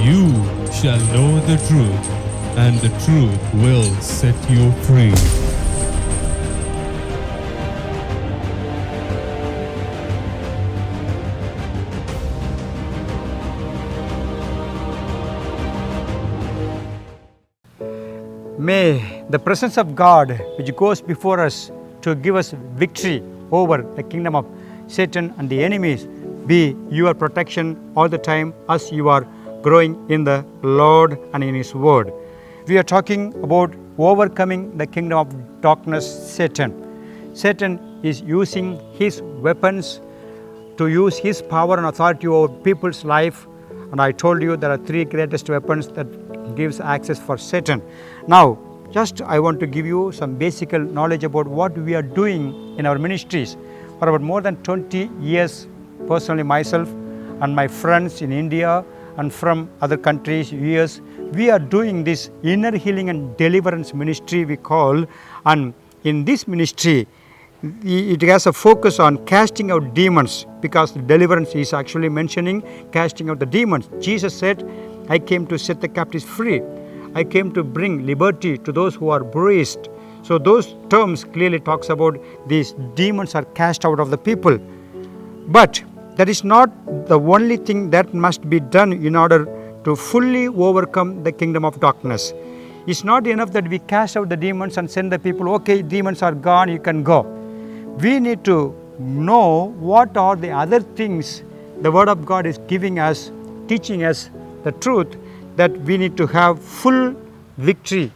You shall know the truth, and the truth will set you free. May the presence of God, which goes before us to give us victory over the kingdom of Satan and the enemies, be your protection all the time as you are growing in the Lord and in His Word. We are talking about overcoming the kingdom of darkness, Satan. Satan is using his weapons to use his power and authority over people's life. And I told you there are three greatest weapons that gives access for Satan. Now, just I want to give you some basic knowledge about what we are doing in our ministries. For about more than 20 years, personally myself and my friends in India and from other countries, US, we are doing this inner healing and deliverance ministry we call. And in this ministry, it has a focus on casting out demons, because the deliverance is actually mentioning casting out the demons. Jesus said, I came to set the captives free. I came to bring liberty to those who are bruised. So those terms clearly talks about these demons are cast out of the people. But that is not the only thing that must be done in order to fully overcome the kingdom of darkness. It's not enough that we cast out the demons and send the people, okay, demons are gone, you can go. We need to know what are the other things the Word of God is giving us, teaching us the truth, that we need to have full victory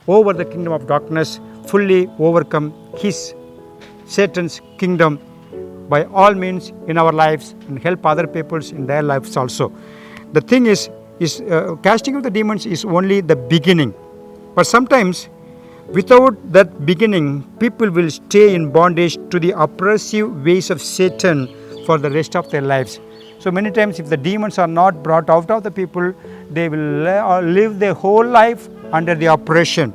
over the kingdom of darkness, fully overcome Satan's kingdom by all means in our lives, and help other peoples in their lives also. The thing is casting out the demons is only the beginning. But sometimes without that beginning, people will stay in bondage to the oppressive ways of Satan for the rest of their lives. So many times if the demons are not brought out of the people, they will live their whole life under the oppression.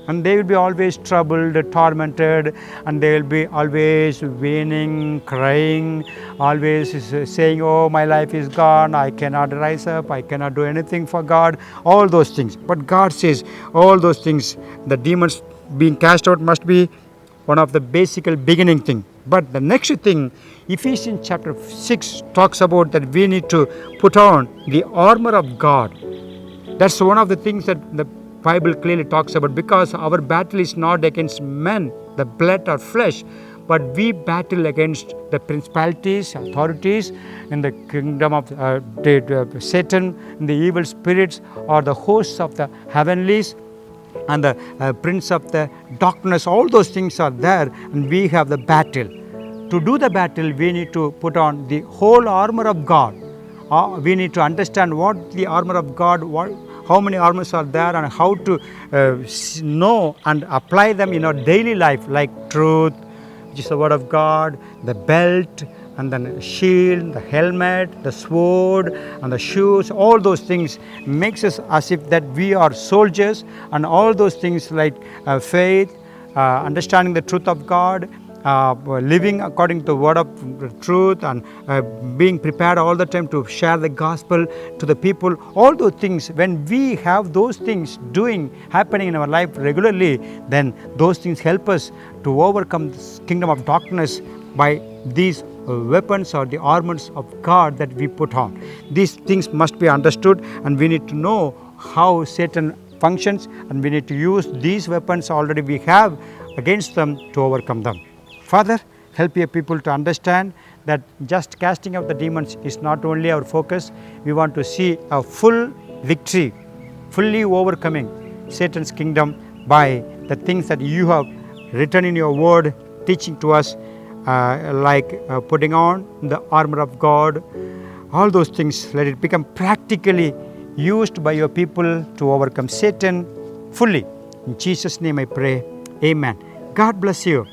And they will be always troubled, tormented, and they will be always whining, crying, always saying, oh, my life is gone, I cannot rise up, I cannot do anything for God, all those things. But God says all those things, the demons being cast out must be one of the basic beginning thing. But the next thing, Ephesians chapter 6 talks about that we need to put on the armor of God. That's one of the things that the Bible clearly talks about, because our battle is not against men, the blood or flesh, but we battle against the principalities, authorities in the kingdom of Satan, the evil spirits, or the hosts of the heavenlies, and the prince of the darkness. All those things are there, and we have the battle. To do the battle, we need to put on the whole armor of God. We need to understand what the armor of God, how many armors are there, and how to know and apply them in our daily life, like truth, which is the Word of God, the belt, and then the shield, the helmet, the sword, and the shoes. All those things makes us as if that we are soldiers, and all those things like faith, understanding the truth of God, living according to the word of truth, and being prepared all the time to share the gospel to the people. All those things, when we have those things happening in our life regularly, then those things help us to overcome this kingdom of darkness by these weapons or the armors of God that we put on. These things must be understood, and we need to know how Satan functions, and we need to use these weapons already we have against them to overcome them. Father, help your people to understand that just casting out the demons is not only our focus. We want to see a full victory, fully overcoming Satan's kingdom by the things that you have written in your word, teaching to us, like putting on the armor of God. All those things, let it become practically used by your people to overcome Satan fully. In Jesus' name I pray. Amen. God bless you.